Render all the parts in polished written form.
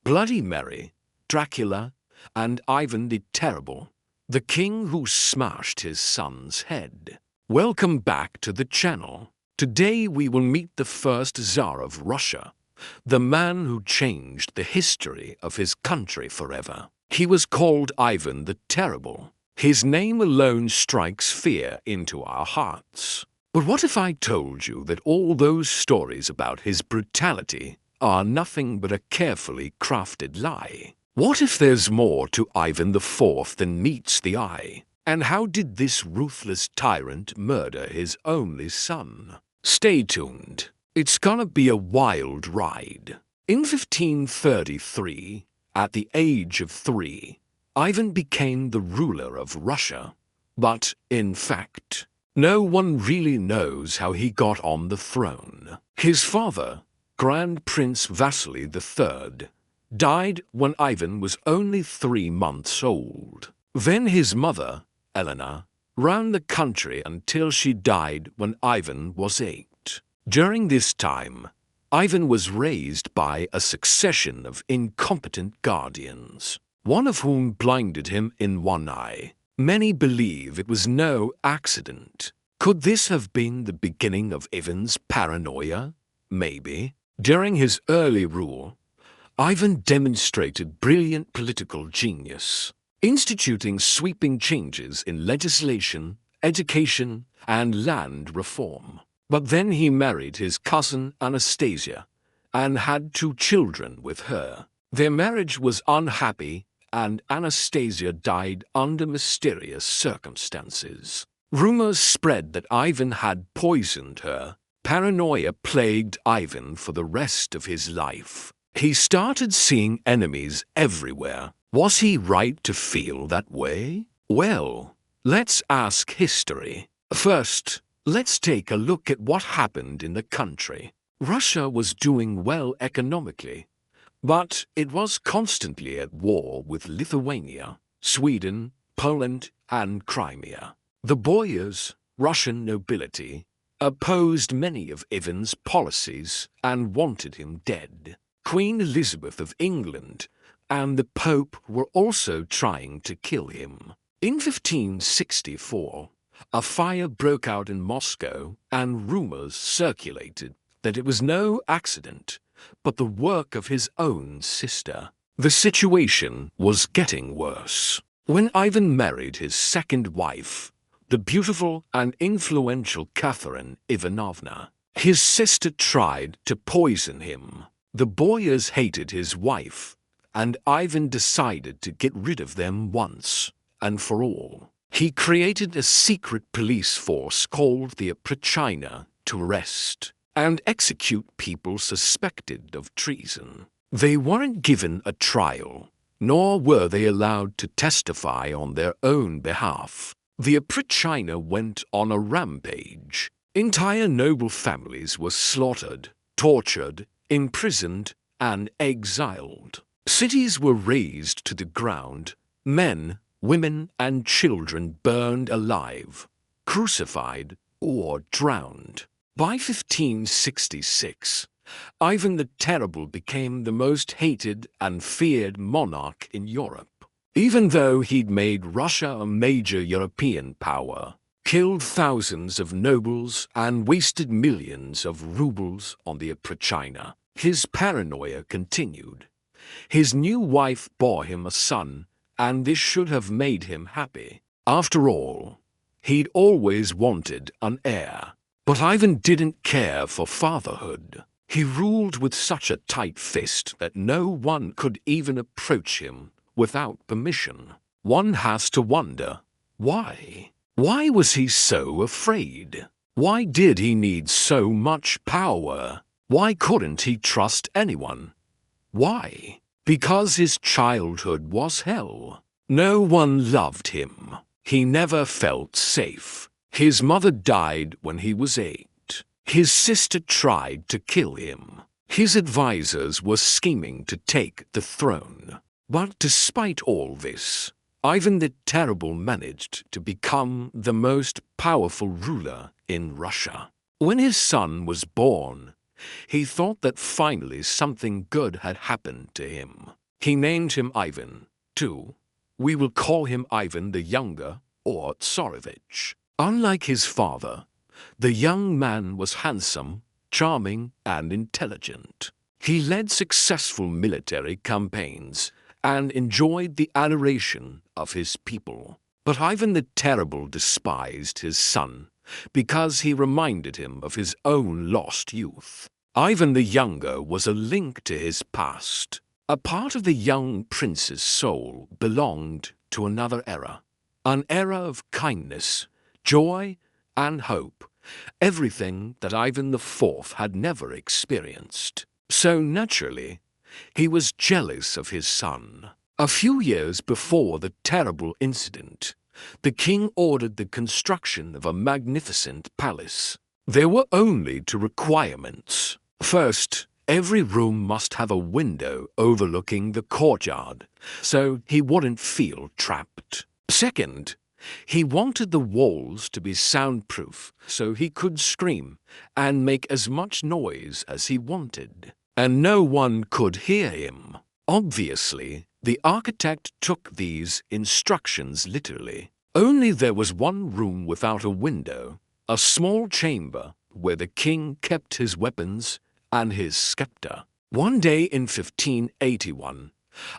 Bloody Mary, Dracula, and Ivan the Terrible, the king who smashed his son's head. Welcome back to the channel. Today we will meet the first Tsar of Russia, the man who changed the history of his country forever. He was called Ivan the Terrible. His name alone strikes fear into our hearts. But what if I told you that all those stories about his brutality are nothing but a carefully crafted lie? What if there's more to Ivan IV than meets the eye? And how did this ruthless tyrant murder his only son? Stay tuned. It's gonna be a wild ride. In 1533, at the age of 3, Ivan became the ruler of Russia. But, in fact, no one really knows how he got on the throne. His father, Grand Prince Vasily III, died when Ivan was only 3 months old. Then his mother, Eleanor, ran the country until she died when Ivan was 8. During this time, Ivan was raised by a succession of incompetent guardians, one of whom blinded him in one eye. Many believe it was no accident. Could this have been the beginning of Ivan's paranoia? Maybe. During his early rule, Ivan demonstrated brilliant political genius, instituting sweeping changes in legislation, education, and land reform. But then he married his cousin Anastasia and had 2 children with her. Their marriage was unhappy, and Anastasia died under mysterious circumstances. Rumors spread that Ivan had poisoned her. Paranoia plagued Ivan for the rest of his life. He started seeing enemies everywhere. Was he right to feel that way? Well, let's ask history. First, let's take a look at what happened in the country. Russia was doing well economically, but it was constantly at war with Lithuania, Sweden, Poland, and Crimea. The boyars, Russian nobility, opposed many of Ivan's policies and wanted him dead. Queen Elizabeth of England and the Pope were also trying to kill him. In 1564, a fire broke out in Moscow, and rumors circulated that it was no accident, but the work of his own sister. The situation was getting worse. When Ivan married his second wife, the beautiful and influential Catherine Ivanovna, his sister tried to poison him. The boyars hated his wife, and Ivan decided to get rid of them once and for all. He created a secret police force called the Oprichnina to arrest and execute people suspected of treason. They weren't given a trial, nor were they allowed to testify on their own behalf. The Oprichnina went on a rampage. Entire noble families were slaughtered, tortured, imprisoned, and exiled. Cities were razed to the ground. Men, women, and children burned alive, crucified, or drowned. By 1566, Ivan the Terrible became the most hated and feared monarch in Europe. Even though he'd made Russia a major European power, killed thousands of nobles, and wasted millions of rubles on the Oprichnina, his paranoia continued. His new wife bore him a son, and this should have made him happy. After all, he'd always wanted an heir. But Ivan didn't care for fatherhood. He ruled with such a tight fist that no one could even approach him without permission. One has to wonder, why? Why was he so afraid? Why did he need so much power? Why couldn't he trust anyone? Why? Because his childhood was hell. No one loved him. He never felt safe. His mother died when he was 8. His sister tried to kill him. His advisors were scheming to take the throne. But despite all this, Ivan the Terrible managed to become the most powerful ruler in Russia. When his son was born, He thought that finally something good had happened to him. He named him Ivan, too. We will call him Ivan the Younger, or Tsarevich. Unlike his father, the young man was handsome, charming, and intelligent. He led successful military campaigns and enjoyed the adoration of his people. But Ivan the Terrible despised his son because he reminded him of his own lost youth. Ivan the Younger was a link to his past. A part of the young prince's soul belonged to another era, an era of kindness, joy, and hope, everything that Ivan IV had never experienced. So naturally, he was jealous of his son. A few years before the terrible incident, the king ordered the construction of a magnificent palace. There were only two requirements. First, every room must have a window overlooking the courtyard, so he wouldn't feel trapped. Second, he wanted the walls to be soundproof so he could scream and make as much noise as he wanted, and no one could hear him. Obviously, the architect took these instructions literally. Only there was one room without a window, a small chamber where the king kept his weapons and his scepter. One day in 1581,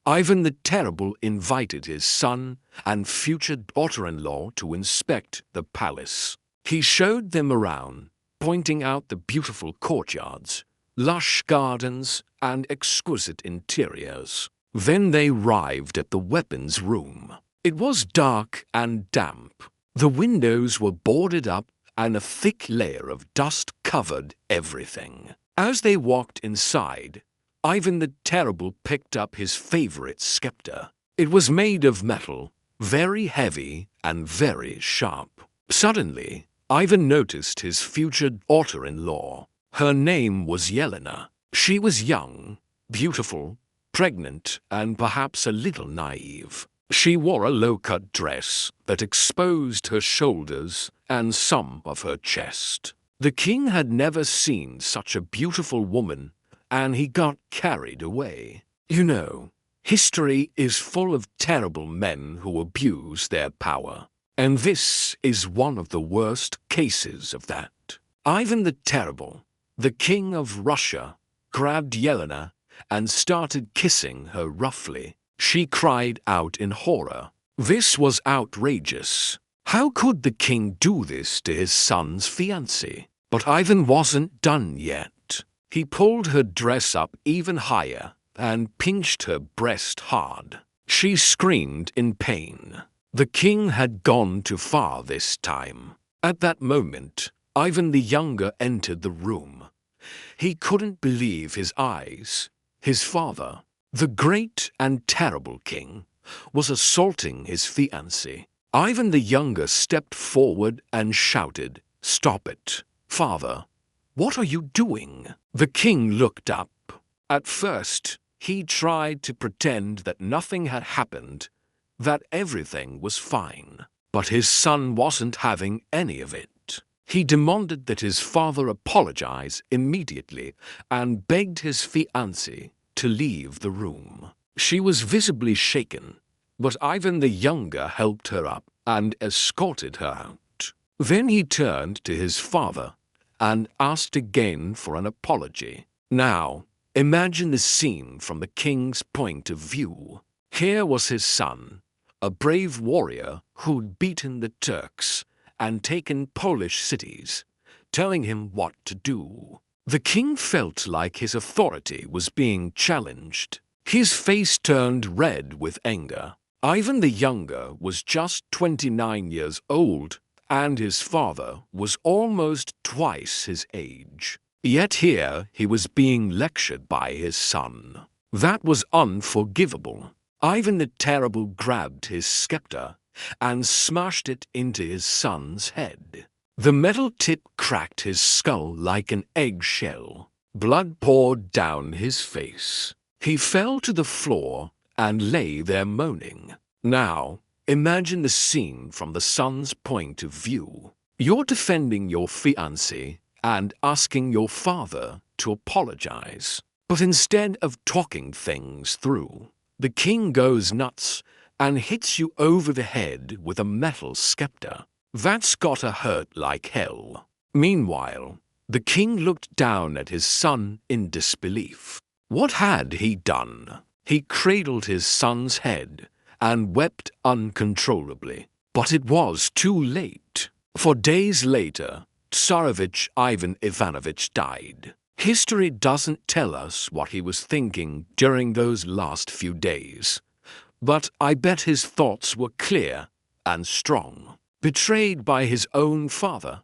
Ivan the Terrible invited his son and future daughter-in-law to inspect the palace. He showed them around, pointing out the beautiful courtyards, lush gardens, and exquisite interiors. Then they arrived at the weapons room. It was dark and damp. The windows were boarded up and a thick layer of dust covered everything. As they walked inside, Ivan the Terrible picked up his favorite scepter. It was made of metal, very heavy and very sharp. Suddenly, Ivan noticed his future daughter-in-law. Her name was Yelena. She was young, beautiful, pregnant, and perhaps a little naive. She wore a low-cut dress that exposed her shoulders and some of her chest. The king had never seen such a beautiful woman, and he got carried away. You know, history is full of terrible men who abuse their power, and this is one of the worst cases of that. Ivan the Terrible, the king of Russia, grabbed Yelena and started kissing her roughly. She cried out in horror. This was outrageous. How could the king do this to his son's fiancée? But Ivan wasn't done yet. He pulled her dress up even higher and pinched her breast hard. She screamed in pain. The king had gone too far this time. At that moment, Ivan the Younger entered the room. He couldn't believe his eyes. His father, the great and terrible king, was assaulting his fiancée. Ivan the Younger stepped forward and shouted, "Stop it, father! What are you doing?" The king looked up. At first, he tried to pretend that nothing had happened, that everything was fine. But his son wasn't having any of it. He demanded that his father apologize immediately and begged his fiancée to leave the room. She was visibly shaken, but Ivan the Younger helped her up and escorted her out. Then he turned to his father and asked again for an apology. Now, imagine the scene from the king's point of view. Here was his son, a brave warrior who'd beaten the Turks and taken Polish cities, telling him what to do. The king felt like his authority was being challenged. His face turned red with anger. Ivan the Younger was just 29 years old, and his father was almost twice his age. Yet here he was being lectured by his son. That was unforgivable. Ivan the Terrible grabbed his scepter and smashed it into his son's head. The metal tip cracked his skull like an eggshell. Blood poured down his face. He fell to the floor and lay there moaning. Now, imagine the scene from the son's point of view. You're defending your fiancé and asking your father to apologize. But instead of talking things through, the king goes nuts and hits you over the head with a metal scepter. That's gotta hurt like hell. Meanwhile, the king looked down at his son in disbelief. What had he done? He cradled his son's head and wept uncontrollably. But it was too late. For days later, Tsarevich Ivan Ivanovich died. History doesn't tell us what he was thinking during those last few days, but I bet his thoughts were clear and strong. Betrayed by his own father,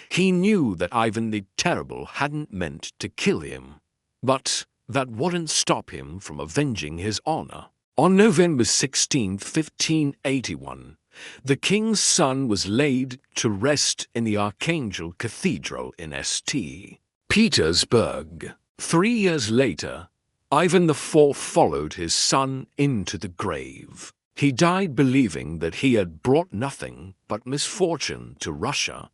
he knew that Ivan the Terrible hadn't meant to kill him, but that wouldn't stop him from avenging his honor. On November 16, 1581, the king's son was laid to rest in the Archangel Cathedral in St. Petersburg. 3 years later, Ivan IV followed his son into the grave. He died believing that he had brought nothing but misfortune to Russia,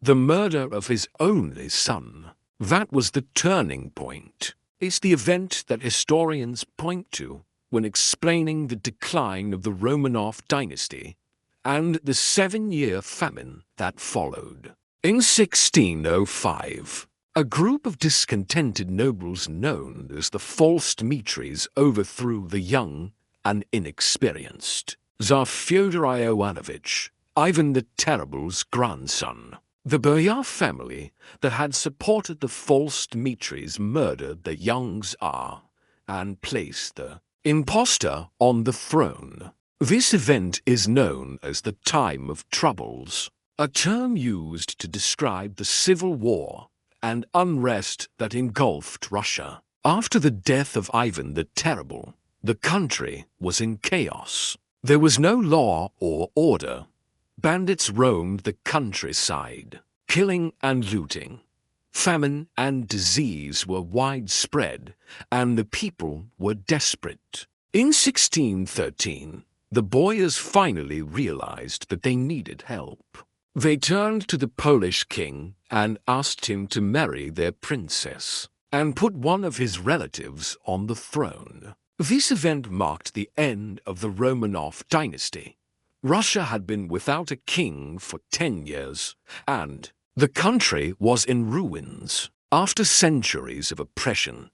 the murder of his only son. That was the turning point. It's the event that historians point to when explaining the decline of the Romanov dynasty and the 7-year famine that followed. In 1605, a group of discontented nobles known as the False Dmitris overthrew the young and inexperienced Tsar Fyodor Ivanovich, Ivan the Terrible's grandson. The Boyar family that had supported the False Dmitris murdered the young Tsar and placed the impostor on the throne. This event is known as the Time of Troubles, a term used to describe the civil war and unrest that engulfed Russia. After the death of Ivan the Terrible, the country was in chaos. There was no law or order. Bandits roamed the countryside, killing and looting. Famine and disease were widespread, and the people were desperate. In 1613, the Boyars finally realized that they needed help. They turned to the Polish king and asked him to marry their princess and put one of his relatives on the throne. This event marked the end of the Romanov dynasty. Russia had been without a king for 10 years, and the country was in ruins. After centuries of oppression,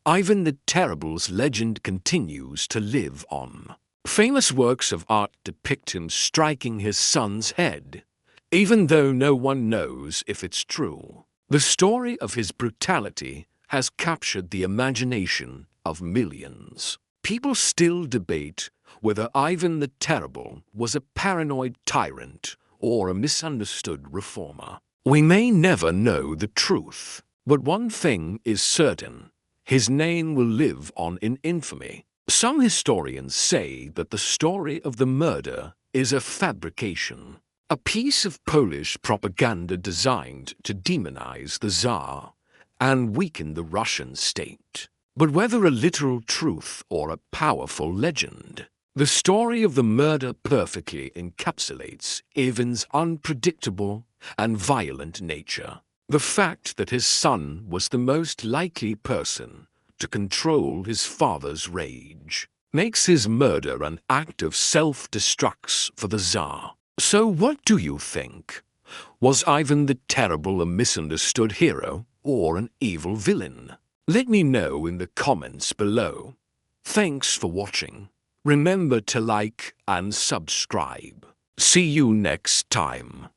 Ivan the Terrible's legend continues to live on. Famous works of art depict him striking his son's head, even though no one knows if it's true. The story of his brutality has captured the imagination of millions. People still debate whether Ivan the Terrible was a paranoid tyrant or a misunderstood reformer. We may never know the truth, but one thing is certain: his name will live on in infamy. Some historians say that the story of the murder is a fabrication, a piece of Polish propaganda designed to demonize the Tsar and weaken the Russian state. But whether a literal truth or a powerful legend, the story of the murder perfectly encapsulates Ivan's unpredictable and violent nature. The fact that his son was the most likely person to control his father's rage makes his murder an act of self-destruction for the Tsar. So what do you think? Was Ivan the Terrible a misunderstood hero or an evil villain? Let me know in the comments below. Thanks for watching. Remember to like and subscribe. See you next time.